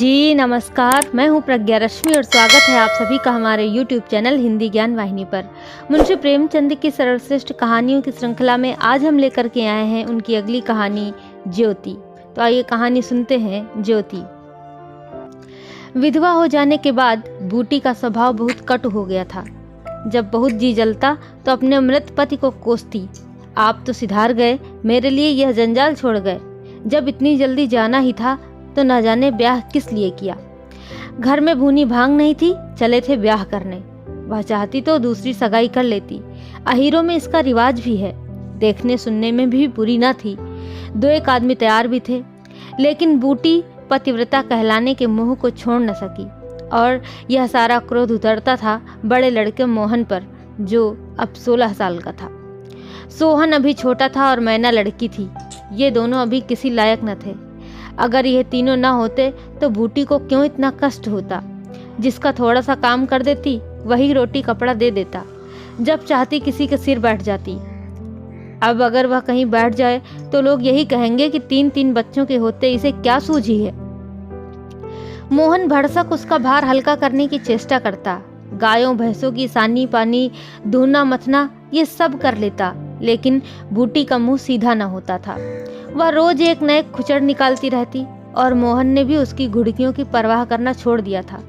जी नमस्कार, मैं हूं प्रज्ञा रश्मि और स्वागत है आप सभी का हमारे YouTube चैनल हिंदी ज्ञान वाहिनी पर। मुंशी प्रेमचंद की सर्वश्रेष्ठ कहानियों की श्रृंखला में आज हम लेकर के आए हैं उनकी अगली कहानी ज्योति। तो आइए कहानी सुनते हैं ज्योति। विधवा हो जाने के बाद बूटी का स्वभाव बहुत कटु हो गया था। जब बहुत जी जलता तो अपने मृत पति को कोसती, आप तो सिधार गए, मेरे लिए यह जंजाल छोड़ गए। जब इतनी जल्दी जाना ही था तो न जाने ब्याह किस लिए किया। घर में भूनी भांग नहीं थी, चले थे ब्याह करने। वह चाहती तो दूसरी सगाई कर लेती, अहीरों में इसका रिवाज भी है। देखने सुनने में भी बुरी न थी, दो एक आदमी तैयार भी थे। लेकिन बूटी पतिव्रता कहलाने के मोह को छोड़ न सकी और यह सारा क्रोध उतरता था बड़े लड़के मोहन पर, जो अब 16 साल का था। सोहन अभी छोटा था और मैना लड़की थी। ये दोनों अभी किसी लायक न थे। अगर ये तीनों ना होते तो बूटी को क्यों इतना कष्ट होता। जिसका थोड़ा सा काम कर देती वही रोटी कपड़ा दे देता, जब चाहती किसी के सिर बैठ जाती। अब अगर वह कहीं बैठ जाए तो लोग यही कहेंगे कि 3-3 बच्चों के होते इसे क्या सूझी है। मोहन भरसक उसका भार हल्का करने की चेष्टा करता। गायों भैंसों की सानी पानी धोना मथना ये सब कर लेता, लेकिन बूटी का मुंह सीधा न होता था। वह रोज एक नए खुचड़ निकालती रहती और मोहन ने भी उसकी घुड़कियों की परवाह करना छोड़ दिया था।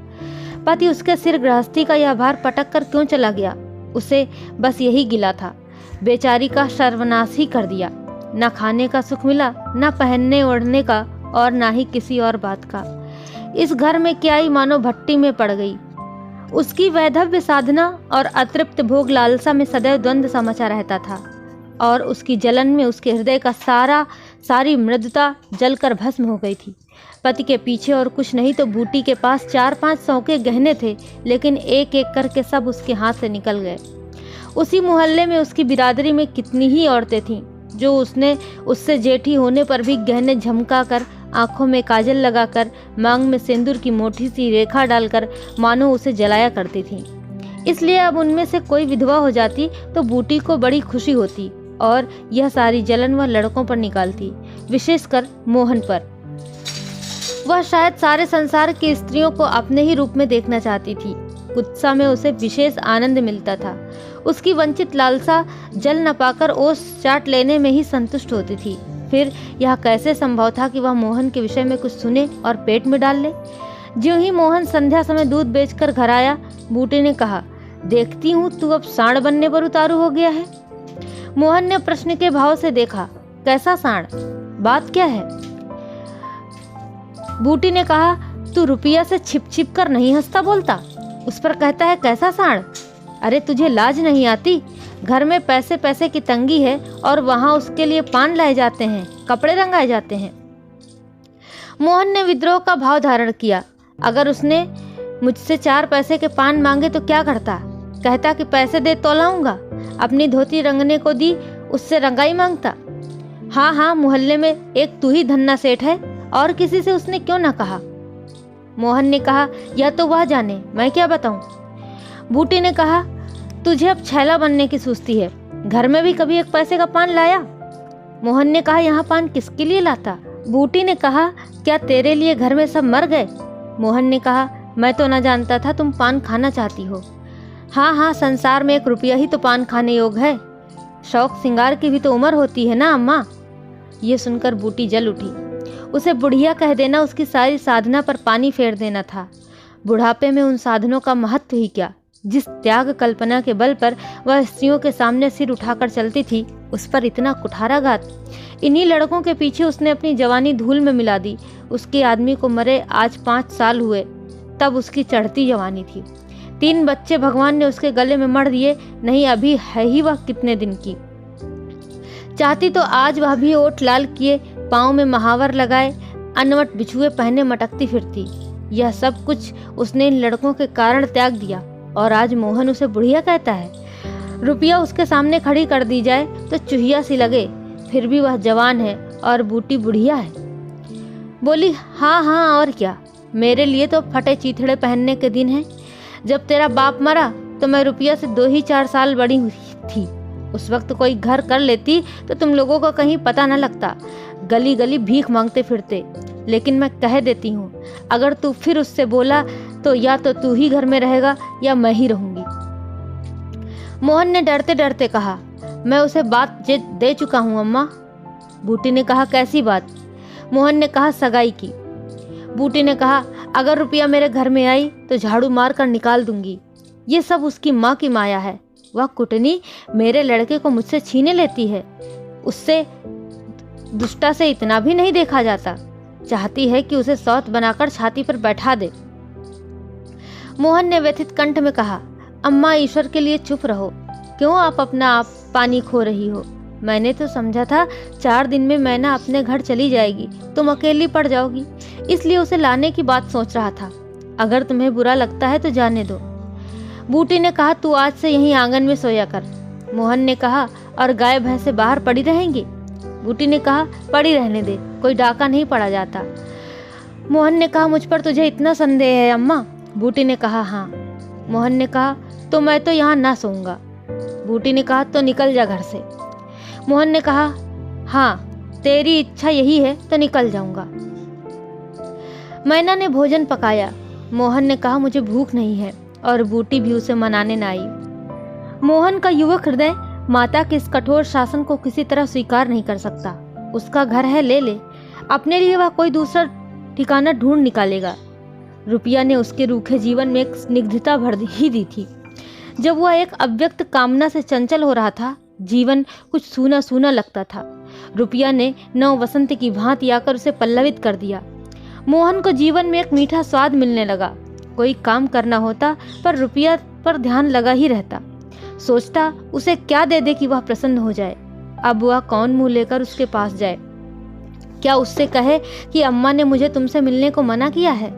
पति उसके सिर गृहस्थी का यह भार पटक कर क्यों चला गया, उसे बस यही गिला था। बेचारी का सर्वनाश ही कर दिया। न खाने का सुख मिला, न पहनने ओढ़ने का और न ही किसी और बात का। इस घर में क्या ही मानो भट्टी में पड़ गई। उसकी वैधव्य साधना और अतृप्त भोग लालसा में सदैव द्वंद्व सा मचा रहता था और उसकी जलन में उसके हृदय का सारी मृदुता जलकर भस्म हो गई थी। पति के पीछे और कुछ नहीं तो बूटी के पास 4-5 सौ के गहने थे, लेकिन एक एक करके सब उसके हाथ से निकल गए। उसी मोहल्ले में उसकी बिरादरी में कितनी ही औरतें थीं जो उसने उससे जेठी होने पर भी गहने झमका कर, आंखों में काजल लगाकर, मांग में सिंदूर की मोटी सी रेखा डालकर मानो उसे जलाया करती थीं। इसलिए अब उनमें से कोई विधवा हो जाती तो बूटी को बड़ी खुशी होती और यह सारी जलन वह लड़कों पर निकालती, विशेषकर मोहन पर। वह शायद सारे संसार की स्त्रियों को अपने ही रूप में देखना चाहती थी। कुत्सा में उसे विशेष आनंद मिलता था। उसकी वंचित लालसा जल न पाकर ओस चाट लेने में ही संतुष्ट होती थी। फिर यह कैसे संभव था कि वह मोहन के विषय में कुछ सुने और पेट में डाल ले। ज्यों ही मोहन संध्या समय दूध बेचकर घर आया, बूटी ने कहा, देखती हूँ तू अब सांड बनने पर उतारू हो गया है। मोहन ने प्रश्न के भाव से देखा, कैसा सांड, बात क्या है? बूटी ने कहा, तू रुपया से छिप छिप कर नहीं हंसता बोलता, उस पर कहता है कैसा सांड। अरे तुझे लाज नहीं आती? घर में पैसे पैसे की तंगी है और वहां उसके लिए पान लाए जाते हैं, कपड़े रंगाए जाते हैं। मोहन ने विद्रोह का भाव धारण किया। अगर उसने मुझसे 4 पैसे के पान मांगे तो क्या करता? कहता कि पैसे दे तो लाऊंगा। अपनी धोती रंगने को दी, उससे रंगाई मांगता। हाँ, मोहल्ले में एक तू ही धन्ना सेठ है, और किसी से उसने क्यों ना कहा। मोहन ने कहा, यह तो वह जाने, मैं क्या बताऊं। बूटी ने कहा, तुझे अब छैला बनने की सुस्ती है, घर में भी कभी 1 पैसे का पान लाया? मोहन ने कहा, यहाँ पान किसके लिए लाता? बूटी ने कहा, क्या तेरे लिए घर में सब मर गए? मोहन ने कहा, मैं तो न जानता था तुम पान खाना चाहती हो। हाँ, संसार में 1 रुपया ही तो पान खाने योग है। शौक सिंगार की भी तो उम्र होती है ना अम्मा। ये सुनकर बूटी जल उठी। उसे बुढ़िया कह देना उसकी सारी साधना पर पानी फेर देना था। बुढ़ापे में उन साधनों का महत्व ही क्या। जिस त्याग कल्पना के बल पर वह स्त्रियों के सामने सिर उठाकर चलती थी, उस पर इतना कुठाराघात। इन्हीं लड़कों के पीछे उसने अपनी जवानी धूल में मिला दी। उसके आदमी को मरे आज 5 साल हुए, तब उसकी चढ़ती जवानी थी। 3 बच्चे भगवान ने उसके गले में मढ़ दिए, नहीं अभी है ही वह कितने दिन की। चाहती तो आज वह भी ओठ लाल किए, पाँव में महावर लगाए, अनवट बिछुए पहने मटकती फिरती। यह सब कुछ उसने इन लड़कों के कारण त्याग दिया और आज मोहन उसे बुढ़िया कहता है। रुपया उसके सामने खड़ी कर दी जाए तो चूहिया सी लगे, फिर भी वह जवान है और बूटी बुढ़िया है। बोली, हाँ और क्या, मेरे लिए तो फटे चीथड़े पहनने के दिन है। जब तेरा बाप मरा तो मैं रुपया से 2 ही 4 साल बड़ी हुई थी। उस वक्त कोई घर कर लेती तो तुम लोगों का कहीं पता न लगता। गली गली भीख मांगते फिरते। लेकिन मैं कह देती हूँ, अगर तू फिर उससे बोला तो या तो तू ही घर में रहेगा या मैं ही रहूंगी। मोहन ने डरते डरते कहा, मैं उसे बात दे चुका हूँ अम्मा। बूटी ने कहा, कैसी बात? मोहन ने कहा, सगाई की। बूटी ने कहा, अगर रुपया मेरे घर में आई तो झाड़ू मार कर निकाल दूंगी। ये सब उसकी माँ की माया है। वह कुटनी मेरे लड़के को मुझसे छीने लेती है। उससे दुष्टा से इतना भी नहीं देखा जाता। चाहती है कि उसे सौत बनाकर छाती पर बैठा दे। मोहन ने व्यथित कंठ में कहा, अम्मा ईश्वर के लिए चुप रहो। क्यों आप अपना आप पानी खो रही हो? मैंने तो समझा था 4 दिन में मैना अपने घर चली जाएगी, तुम अकेली पड़ जाओगी, इसलिए उसे लाने की बात सोच रहा था। अगर तुम्हें बुरा लगता है तो जाने दो। बूटी ने कहा, तू आज से यहीं आंगन में सोया कर। मोहन ने कहा, और गाय भैंसे बाहर पड़ी रहेंगी? बूटी ने कहा, पड़ी रहने दे, कोई डाका नहीं पड़ा जाता। मोहन ने कहा, मुझ पर तुझे इतना संदेह है अम्मा? बूटी ने कहा, हाँ। मोहन ने कहा, तो मैं तो यहाँ ना सोऊंगा। बूटी ने कहा, तो निकल जा घर से। मोहन ने कहा, हाँ तेरी इच्छा यही है तो निकल जाऊंगा। मैना ने भोजन पकाया। मोहन ने कहा, मुझे भूख नहीं है, और बूटी भी उसे मनाने न आई। मोहन का युवक हृदय माता के इस कठोर शासन को किसी तरह स्वीकार नहीं कर सकता। उसका घर है, ले ले, अपने लिए वह कोई दूसरा ठिकाना ढूंढ निकालेगा। रुपया ने उसके रूखे जीवन में एक स्निग्धता भर ही दी थी। जब वह एक अव्यक्त कामना से चंचल हो रहा था, जीवन कुछ सूना सूना लगता था। रुपया ने नव वसंत की भांति आकर उसे पल्लवित कर दिया। मोहन को जीवन में एक मीठा स्वाद मिलने लगा। कोई काम करना होता पर रुपया पर ध्यान लगा ही रहता। सोचता उसे क्या दे दे कि वह प्रसन्न हो जाए। अब वह कौन मुंह लेकर उसके पास जाए? क्या उससे कहे कि अम्मा ने मुझे तुमसे मिलने को मना किया है?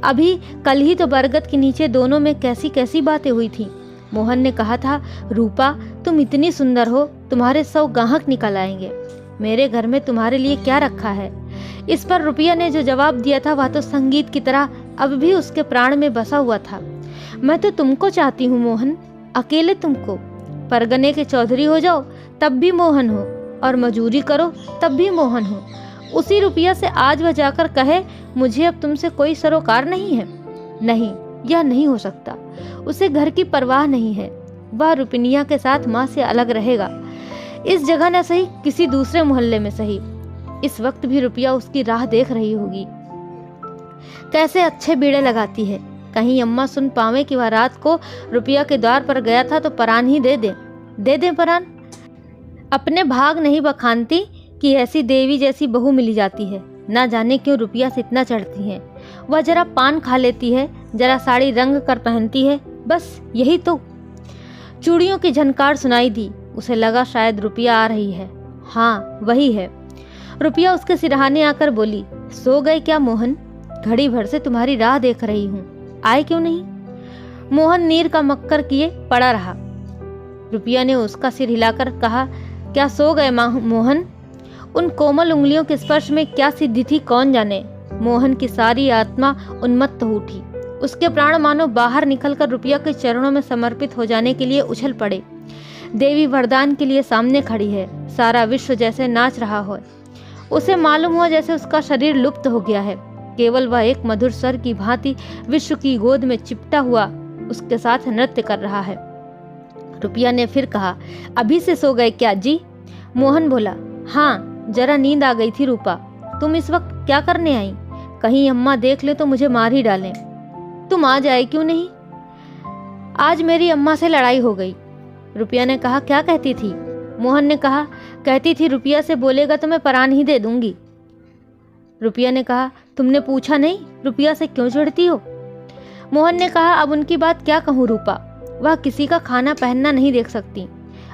अभी कल ही तो बरगद के नीचे दोनों में कैसी कैसी बातें हुई थी। मोहन ने कहा था, रूपा तुम इतनी सुंदर हो, तुम्हारे 100 ग्राहक निकल आएंगे। मेरे घर में तुम्हारे लिए क्या रखा है? इस पर रुपया ने जो जवाब दिया था वह तो संगीत की तरह अब भी उसके प्राण में बसा हुआ था। मैं तो तुमको चाहती हूँ मोहन, अकेले तुमको। परगने के चौधरी हो जाओ तब भी मोहन हो, और मजूरी करो तब भी मोहन हो। उसी रुपया से आज वह जाकर कहे, मुझे अब तुमसे कोई सरोकार नहीं है। नहीं, यह नहीं हो सकता। उसे घर की परवाह नहीं है। वह रुपनिया के साथ माँ से अलग रहेगा। इस जगह न सही, किसी दूसरे मोहल्ले में सही। इस वक्त भी रुपया उसकी राह देख रही होगी। कैसे अच्छे बीड़े लगाती है। कहीं अम्मा सुन पावे कि वह रात को रुपया के द्वार पर गया था तो परान ही दे दे परान। अपने भाग नहीं बखानती कि ऐसी देवी जैसी बहू मिली जाती है। ना जाने क्यों रुपया से इतना चढ़ती है। वह जरा पान खा लेती है, जरा साड़ी रंग कर पहनती है, बस यही तो। चूड़ियों की झनकार सुनाई दी। उसे लगा शायद रुपया आ रही है। हाँ वही है। रुपया उसके सिरहाने आकर बोली, सो गए क्या मोहन? घड़ी भर से तुम्हारी राह देख रही हूँ, आए क्यों नहीं? मोहन नीर का मक्कर किए पड़ा रहा। रुपया ने उसका सिर हिलाकर कहा, क्या सो गए मोहन? उन कोमल उंगलियों के स्पर्श में क्या सिद्धि थी कौन जाने। मोहन की सारी आत्मा उन्मत्त हो उठी। उसके प्राण मानो बाहर निकलकर रुपया के चरणों में समर्पित हो जाने के लिए उछल पड़े। देवी वरदान के लिए सामने खड़ी है। सारा विश्व जैसे नाच रहा हो। उसे मालूम हुआ जैसे उसका शरीर लुप्त हो गया है। केवल वह एक मधुर स्वर की भांति विश्व की गोद में चिपटा हुआ उसके साथ नृत्य कर रहा है। रुपया ने फिर कहा, अभी से सो गए क्या जी? मोहन बोला, हाँ जरा नींद आ गई थी रूपा। तुम इस वक्त क्या करने आई? कहीं अम्मा देख ले तो मुझे मार ही डालें। तुम आ जाए क्यों नहीं? आज मेरी अम्मा से लड़ाई हो गई। रुपया ने कहा, क्या कहती थी? मोहन ने कहा, कहती थी रुपया से बोलेगा तो मैं परान ही दे दूंगी। रुपया ने कहा, तुमने पूछा नहीं रुपया से क्यों चिढ़ती हो? मोहन ने कहा, अब उनकी बात क्या कहूँ रूपा, वह किसी का खाना पहनना नहीं देख सकती।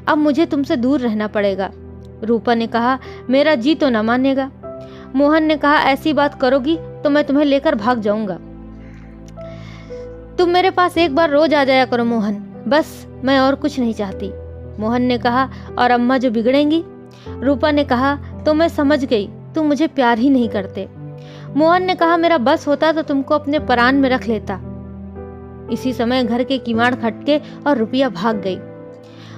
अब मुझे तुमसे दूर रहना पड़ेगा। रूपा ने कहा, मेरा जी तो न मानेगा। मोहन ने कहा, ऐसी बात करोगी तो मैं तुम्हें लेकर भाग जाऊंगा। तुम मेरे पास एक बार रोज आ जाया करो मोहन, बस मैं और कुछ नहीं चाहती। मोहन ने कहा, और अम्मा जो बिगड़ेंगी? रूपा ने कहा, तो मैं समझ गई तुम मुझे प्यार ही नहीं करते। मोहन ने कहा, मेरा बस होता तो तुमको अपने परान में रख लेता। इसी समय घर के किवाड़ खटके और रुपया भाग गई।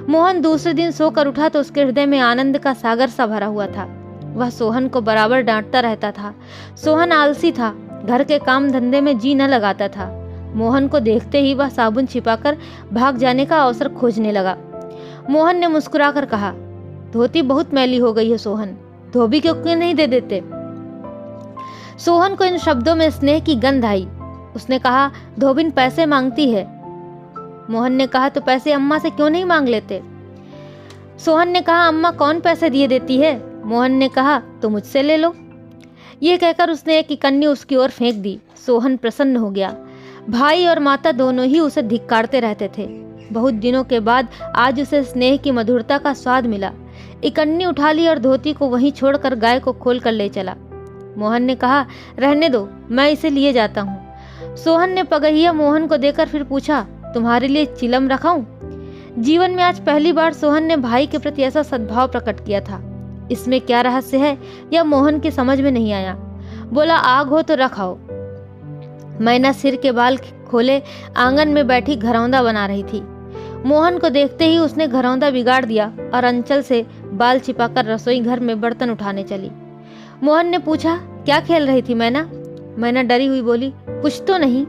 मोहन दूसरे दिन सोकर उठा तो उसके हृदय में आनंद का सागर सा भरा हुआ था। वह सोहन को बराबर डांटता रहता था। सोहन आलसी था, घर के काम धंधे में जी न लगाता था। मोहन को देखते ही वह साबुन छिपाकर भाग जाने का अवसर खोजने लगा। मोहन ने मुस्कुराकर कहा, धोती बहुत मैली हो गई है सोहन, धोबी क्यों नहीं दे देते। सोहन को इन शब्दों में स्नेह की गंध आई। उसने कहा, धोबिन पैसे मांगती है। मोहन ने कहा, तो पैसे अम्मा से क्यों नहीं मांग लेते। सोहन ने कहा, अम्मा कौन पैसे दिए देती है। मोहन ने कहा, तो मुझसे ले लो। यह कहकर उसने एक इकन्नी उसकी ओर फेंक दी। सोहन प्रसन्न हो गया। भाई और माता दोनों ही उसे धिक्कारते रहते थे। बहुत दिनों के बाद आज उसे स्नेह की मधुरता का स्वाद मिला। इकन्नी उठा ली और धोती को वहीं छोड़कर गाय को खोल कर ले चला। मोहन ने कहा, रहने दो, मैं इसे लिए जाता हूँ। सोहन ने पगहिया मोहन को देकर फिर पूछा, तुम्हारे लिए चिलम रखाऊं। जीवन में आज पहली बार सोहन ने भाई के प्रति ऐसा सद्भाव प्रकट किया था। इसमें क्या रहस्य है यह मोहन की समझ में नहीं आया। बोला, आग हो तो रखाओ। मैना सिर के बाल खोले आंगन में बैठी घरौंदा बना रही थी। मोहन को देखते ही उसने घरौंदा बिगाड़ दिया और अंचल से बाल छिपाकर रसोई घर में बर्तन उठाने चली। मोहन ने पूछा, क्या खेल रही थी मैना। मैना डरी हुई बोली, कुछ तो नहीं।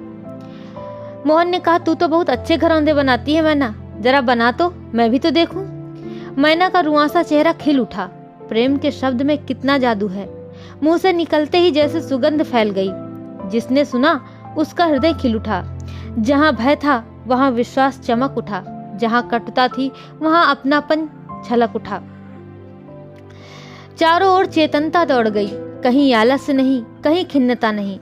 मोहन ने कहा, तू तो बहुत अच्छे घरौंदे बनाती है मैना, जरा बना तो मैं भी तो देखूं। मैना का रुआंसा चेहरा खिल उठा। प्रेम के शब्द में कितना जादू है। मुंह से निकलते ही जैसे सुगंध फैल गई। जिसने सुना उसका हृदय खिल उठा। जहां भय था वहां विश्वास चमक उठा, जहां कटुता थी वहां अपनापन छलक उठा। चारों ओर चेतनता दौड़ गई। कहीं आलस्य नहीं, कहीं खिन्नता नहीं।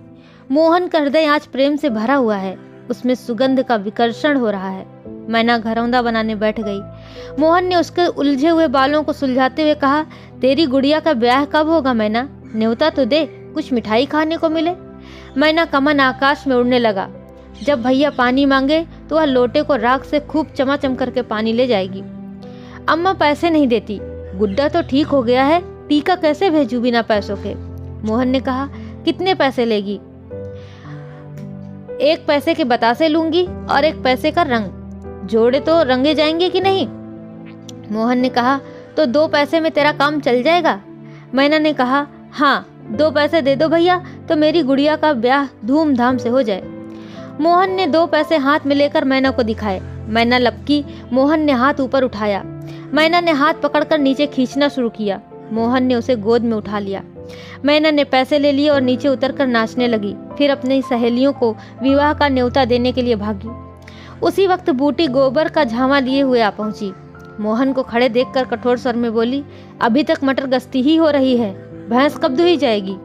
मोहन का हृदय आज प्रेम से भरा हुआ है। उसमें सुगंध का विकर्षण हो रहा है। मैना घरौंदा बनाने बैठ गई। मोहन ने उसके उलझे हुए बालों को सुलझाते हुए कहा, तेरी गुड़िया का ब्याह कब होगा मैना, न्योता तो दे, कुछ मिठाई खाने को मिले। मैना का मन आकाश में उड़ने लगा। जब भैया पानी मांगे तो वह लोटे को राख से खूब चमाचम करके पानी ले जाएगी। अम्मा पैसे नहीं देती। गुड्डा तो ठीक हो गया है, टीका कैसे भेजूं बिना पैसों के। मोहन ने कहा, कितने पैसे लेगी। 1 पैसे के बतासे लूंगी और 1 पैसे का रंग। जोड़े तो रंगे जाएंगे कि नहीं। मोहन ने कहा, तो 2 पैसे में तेरा काम चल जाएगा। मैना ने कहा, हाँ 2 पैसे दे दो भैया, तो मेरी गुड़िया का ब्याह धूमधाम से हो जाए। मोहन ने 2 पैसे हाथ में लेकर मैना को दिखाए। मैना लपकी। मोहन ने हाथ ऊपर उठाया। मैना ने हाथ पकड़कर नीचे खींचना शुरू किया। मोहन ने उसे गोद में उठा लिया। मैना ने पैसे ले लिए और नीचे उतरकर नाचने लगी। फिर अपनी सहेलियों को विवाह का न्योता देने के लिए भागी। उसी वक्त बूटी गोबर का झामा लिए हुए आ पहुंची। मोहन को खड़े देखकर कठोर स्वर में बोली, अभी तक मटर गश्ती ही हो रही है, भैंस कब धुई जाएगी।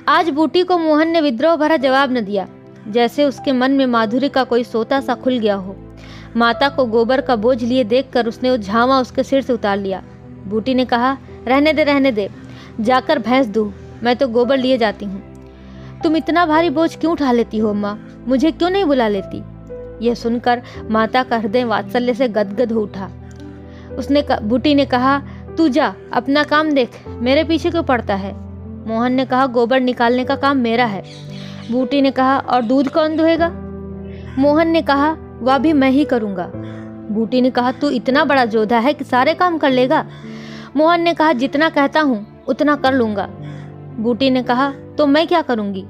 आज बूटी को मोहन ने विद्रोह भरा जवाब न दिया, जैसे उसके मन में माधुरी का कोई सोता सा खुल गया हो। माता को गोबर का बोझ लिए देखकर उसने वो झामा उसके सिर से उतार लिया। बूटी ने कहा, रहने दे, जाकर भैंस दूह, मैं तो गोबर लिए जाती हूँ। तुम इतना भारी बोझ क्यों उठा लेती हो अम्मा, मुझे क्यों नहीं बुला लेती। यह सुनकर माता का हृदय वात्सल्य से गदगद हो उठा। बूटी ने कहा, तू जा अपना काम देख, मेरे पीछे क्यों पड़ता है। मोहन ने कहा, गोबर निकालने का काम मेरा है। बूटी ने कहा, और दूध कौन दुहेगा। मोहन ने कहा, वह भी मैं ही करूँगा। बूटी ने कहा, तू इतना बड़ा जोधा है कि सारे काम कर लेगा। मोहन ने कहा, जितना कहता हूँ उतना कर लूँगा। बूटी ने कहा, तो मैं क्या करूँगी।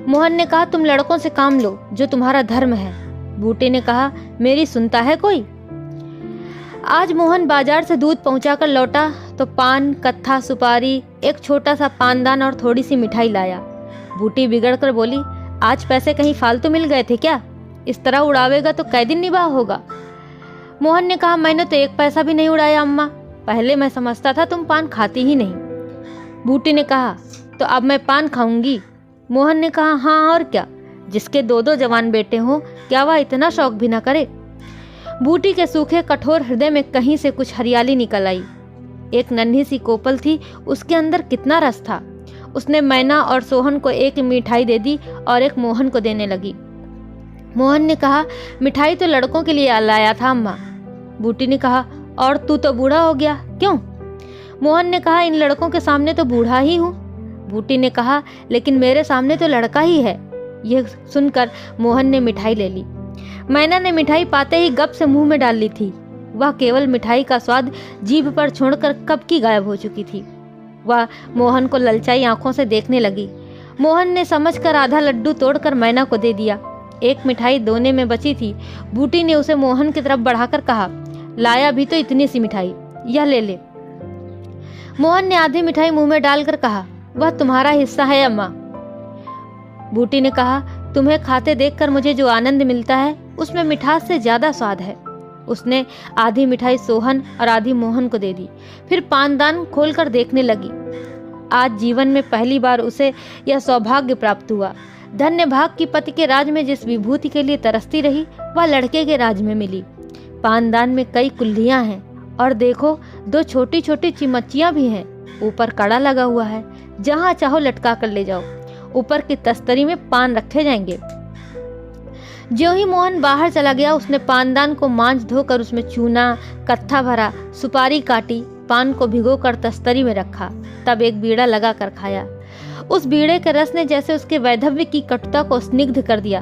मोहन ने कहा, तुम लड़कों से काम लो, जो तुम्हारा धर्म है। बूटी ने कहा, मेरी सुनता है कोई। आज मोहन बाजार से दूध पहुंचाकर लौटा तो पान, कत्था, सुपारी, एक छोटा सा पानदान और थोड़ी सी मिठाई लाया। बूटी बिगड़कर बोली, आज पैसे कहीं फालतू मिल गए थे क्या, इस तरह उड़ावेगा तो कै दिन निवाह होगा। मोहन ने कहा, मैंने तो 1 पैसा भी नहीं उड़ाया अम्मा, पहले मैं समझता था तुम पान खाती ही नहीं। बूटी ने कहा, तो अब मैं पान खाऊंगी। मोहन ने कहा, हाँ और क्या, जिसके 2-2 जवान बेटे हों, क्या वह इतना शौक भी न करे। बूटी के सूखे कठोर हृदय में कहीं से कुछ हरियाली निकल आई। एक नन्ही सी कोपल थी, उसके अंदर कितना रस था। उसने मैना और सोहन को 1 मिठाई दे दी और 1 मोहन को देने लगी। मोहन ने कहा, मिठाई तो लड़कों के लिए लाया था अम्मा। बूटी ने कहा, और तू तो बूढ़ा हो गया, क्यों। मोहन ने कहा, इन लड़कों के सामने तो बूढ़ा ही हूँ। बूटी ने कहा, लेकिन मेरे सामने तो लड़का ही है। यह सुनकर मोहन ने मिठाई ले ली। मैना ने मिठाई पाते ही गप से मुंह में डाल ली थी। वह केवल मिठाई का स्वाद जीभ पर छोड़कर कब की गायब हो चुकी थी। वह मोहन को ललचाई आंखों से देखने लगी। मोहन ने समझकर आधा लड्डू तोड़कर मैना को दे दिया। एक मिठाई दोने में बची थी। बूटी ने उसे मोहन की तरफ बढ़ाकर कहा, लाया भी तो इतनी सी मिठाई, यह ले ले। मोहन ने आधी मिठाई मुंह में डालकर कहा, वह तुम्हारा हिस्सा है अम्मा। बूटी ने कहा, तुम्हें खाते देखकर मुझे जो आनंद मिलता है उसमें मिठास से ज्यादा स्वाद है। उसने आधी मिठाई सोहन और आधी मोहन को दे दी, फिर पानदान खोलकर देखने लगी। आज जीवन में पहली बार उसे यह सौभाग्य प्राप्त हुआ। धन्य भाग की पति के राज में जिस विभूति के लिए तरसती रही वह लड़के के राज में मिली। पानदान में कई कुल्लियां हैं और देखो 2 छोटी छोटी चिमचियां भी हैं। ऊपर कड़ा लगा हुआ है, जहां चाहो लटका कर ले जाओ। ऊपर की तस्तरी में पान रखे जाएंगे। ज्यों ही मोहन बाहर चला गया, उसने पानदान को मांझ धोकर उसमें चूना, कत्था भरा, सुपारी काटी, पान को भिगोकर तस्तरी में रखा, तब एक बीड़ा लगा कर खाया। उस बीड़े के रस ने जैसे उसके वैधव्य की कटुता को स्निग्ध कर दिया।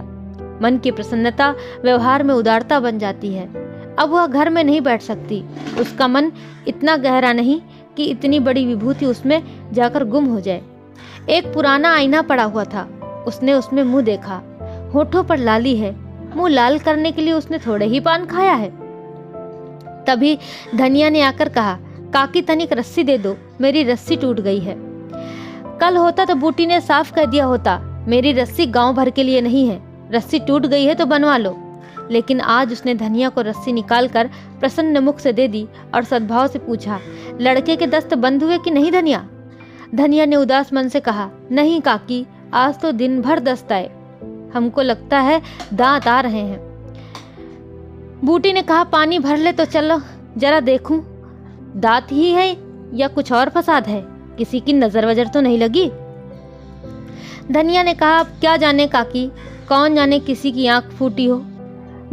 मन की प्रसन्नता व्यवहार में उदारता बन जाती है। अब वह घर में नहीं बैठ सकती। उसका मन इतना गहरा नहीं कि इतनी बड़ी विभूति उसमें जाकर गुम हो जाए। एक पुराना आईना पड़ा हुआ था। उसने उसमें मुंह देखा। होठों पर लाली है। मुंह लाल करने के लिए उसने थोड़े ही पान खाया है। तभी धनिया ने आकर कहा, काकी तनिक रस्सी दे दो, मेरी रस्सी टूट गई है। कल होता तो बूटी ने साफ कह दिया होता, मेरी रस्सी गांव भर के लिए नहीं है, रस्सी टूट गई है तो बनवा लो। लेकिन आज उसने धनिया को रस्सी निकालकर प्रसन्न मुख से दे दी और सद्भाव से पूछा, लड़के के दस्त बंद हुए कि नहीं धनिया? धनिया ने उदास मन से कहा, नहीं काकी, आज तो दिन भर दस्त आए, हमको लगता है दांत आ रहे हैं। बूटी ने कहा, पानी भर ले तो चलो जरा देखूं, दांत ही है या कुछ और फसाद है, किसी की नजर वजर तो नहीं लगी? धनिया ने कहा, क्या जाने काकी, कौन जाने किसी की आंख फूटी हो।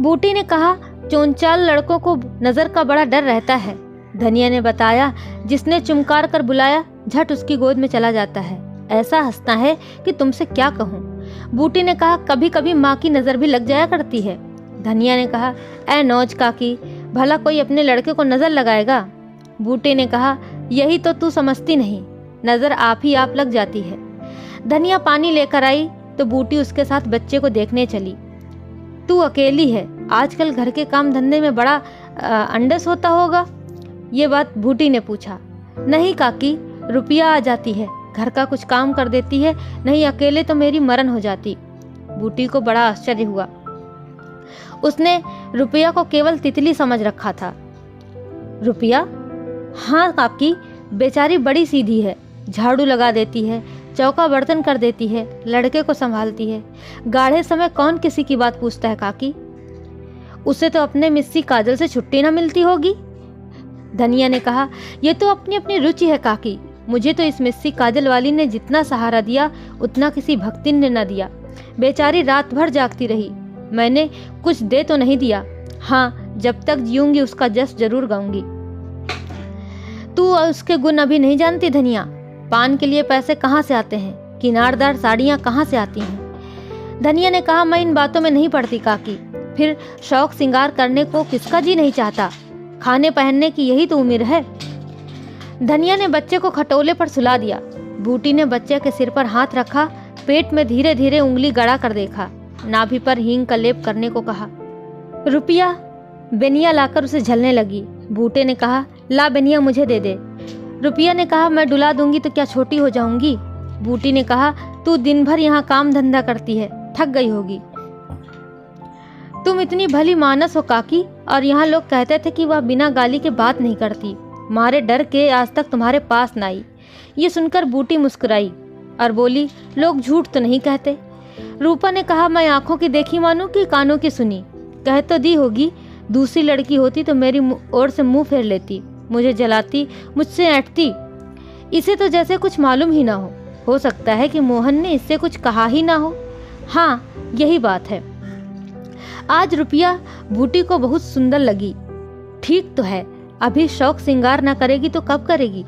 बूटी ने कहा, चोंचाल लड़कों को नजर का बड़ा डर रहता है। धनिया ने बताया, जिसने चुमकार कर बुलाया झट उसकी गोद में चला जाता है, ऐसा हंसता है कि तुमसे क्या कहूँ। बूटी ने कहा, कभी कभी माँ की नजर भी लग जाया करती है। धनिया ने कहा, ऐ नौज काकी, भला कोई अपने लड़के को नजर लगाएगा? बूटी ने कहा, यही तो तू समझती नहीं, नजर आप ही आप लग जाती है। धनिया पानी लेकर आई तो बूटी उसके साथ बच्चे को देखने चली। तू अकेली है, आजकल घर के काम धंधे में बड़ा अंडस होता होगा? ये बात बूटी ने पूछा। नहीं काकी, रुपया आ जाती है, घर का कुछ काम कर देती है, नहीं अकेले तो मेरी मरण हो जाती। बूटी को बड़ा आश्चर्य हुआ। उसने रुपया को केवल तितली समझ रखा था। रुपया? हाँ काकी, बेचारी बड़ी सीधी है, झाड़ू लगा देती है, चौका बर्तन कर देती है, लड़के को संभालती है। गाढ़े समय कौन किसी की बात पूछता है काकी? उसे तो अपने मिस्सी काजल से छुट्टी ना मिलती होगी। धनिया ने कहा, ये तो अपनी अपनी रुचि है काकी, मुझे तो इस मिस्सी काजल वाली ने जितना सहारा दिया उतना किसी भक्तिन ने न दिया। बेचारी रात भर जागती रही, मैंने कुछ दे तो नहीं दिया। हाँ, जब तक जीऊंगी उसका जस जरूर गाऊंगी। तू उसके गुण अभी नहीं जानती धनिया। पान के लिए पैसे कहाँ से आते हैं, किनारदार साड़ियाँ कहाँ से आती हैं। धनिया ने कहा, मैं इन बातों में नहीं पड़ती काकी, फिर शौक श्रृंगार करने को किसका जी नहीं चाहता, खाने पहनने की यही तो उम्र है। धनिया ने बच्चे को खटोले पर सुला दिया। बूटी ने बच्चे के सिर पर हाथ रखा, पेट में धीरे धीरे उंगली गड़ा कर देखा, नाभि पर हींग का लेप करने को कहा। रुपया? बेनिया लाकर उसे झलने लगी। बूटे ने कहा, ला बेनिया मुझे दे दे। रुपया ने कहा, मैं डुला दूंगी तो क्या छोटी हो जाऊंगी? बूटी ने कहा, तू दिन भर यहाँ काम धंधा करती है, थक गई होगी। तुम इतनी भली मानस हो काकी, और यहाँ लोग कहते थे कि वह बिना गाली के बात नहीं करती, मारे डर के आज तक तुम्हारे पास न आई। ये सुनकर बूटी मुस्कुराई और बोली, लोग झूठ तो नहीं कहते। रूपा ने कहा, मैं आंखों की देखी मानूं कि कानों की सुनी? कह तो दी होगी, दूसरी लड़की होती तो मेरी ओर से मुंह फेर लेती, मुझे जलाती, मुझसे ऐंठती। इसे तो जैसे कुछ मालूम ही ना हो सकता है कि मोहन ने इससे कुछ कहा ही ना हो। हाँ, यही बात है। आज रुपया बूटी को बहुत सुंदर लगी। ठीक तो है, अभी शौक श्रृंगार ना करेगी तो कब करेगी?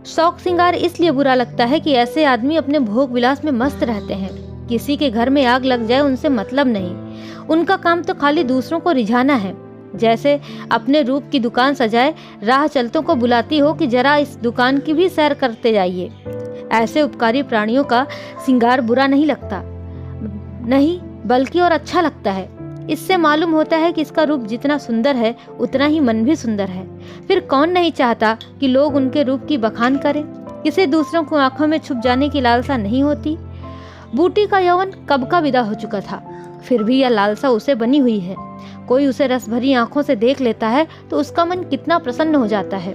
शौक श्रृंगार इसलिए बुरा लगता है कि ऐसे आदमी अपने भोग विलास में मस्त रहते हैं, किसी के घर में आग लग जाए उनसे मतलब नहीं, उनका काम तो खाली दूसरों को रिझाना है। जैसे अपने रूप की दुकान सजाए राह चलतों को बुलाती हो कि जरा इस दुकान की भी सैर करते जाइए। ऐसे उपकारी प्राणियों का श्रृंगार बुरा नहीं लगता, नहीं बल्कि और अच्छा लगता है। इससे मालूम होता है कि इसका रूप जितना सुंदर है उतना ही मन भी सुंदर है। फिर कौन नहीं चाहता कि लोग उनके रूप की बखान करें। किसी दूसरों को आंखों में छुप जाने की लालसा नहीं होती। बूटी का यौवन कब का विदा हो चुका था, फिर भी यह लालसा उसे बनी हुई है। कोई उसे रस भरी आंखों से देख लेता है तो उसका मन कितना प्रसन्न हो जाता है।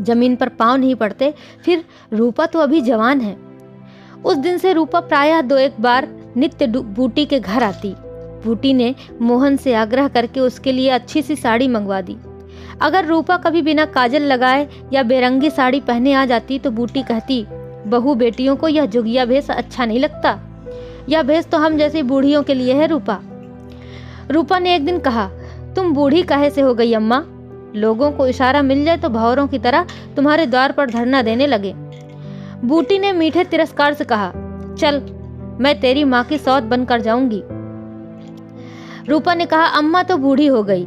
जमीन पर पांव नहीं पड़ते। फिर रूपा तो अभी जवान है। उस दिन से रूपा प्रायः 2-1 बार नित्य बूटी के घर आती। बूटी ने मोहन से आग्रह करके उसके लिए अच्छी सी साड़ी मंगवा दी। अगर रूपा कभी बिना काजल लगाए या बेरंगी साड़ी पहने आ जाती तो बूटी कहती, बहू बेटियों को यह जुगिया भेष अच्छा नहीं लगता। यह भेष तो हम जैसी बूढ़ियों के लिए है रूपा। रूपा ने एक दिन कहा, तुम बूढ़ी काहे से हो गई अम्मा? लोगों को इशारा मिल जाए तो भौरों की तरह तुम्हारे द्वार पर धरना देने लगे। बूटी ने मीठे तिरस्कार से कहा, चल मैं तेरी माँ की सौत बनकर जाऊंगी। रूपा ने कहा, अम्मा तो बूढ़ी हो गई।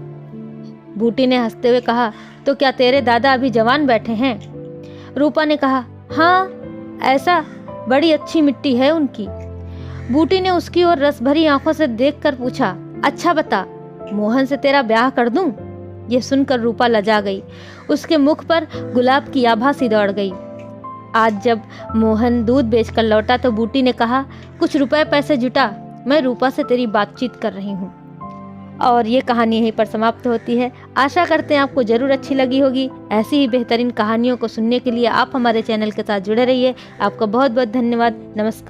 बूटी ने हंसते हुए कहा, तो क्या तेरे दादा अभी जवान बैठे हैं? रूपा ने कहा, हाँ ऐसा, बड़ी अच्छी मिट्टी है उनकी। बूटी ने उसकी ओर रस भरी आंखों से देखकर पूछा, अच्छा बता, मोहन से तेरा ब्याह कर दूं? यह सुनकर रूपा लजा गई। उसके मुख पर गुलाब की आभा सी दौड़ गई। आज जब मोहन दूध बेचकर लौटा तो बूटी ने कहा, कुछ रुपए पैसे जुटा, मैं रूपा से तेरी बातचीत कर रही हूँ। और ये कहानी यहीं पर समाप्त होती है। आशा करते हैं आपको जरूर अच्छी लगी होगी। ऐसी ही बेहतरीन कहानियों को सुनने के लिए आप हमारे चैनल के साथ जुड़े रहिए। आपका बहुत बहुत धन्यवाद। नमस्कार।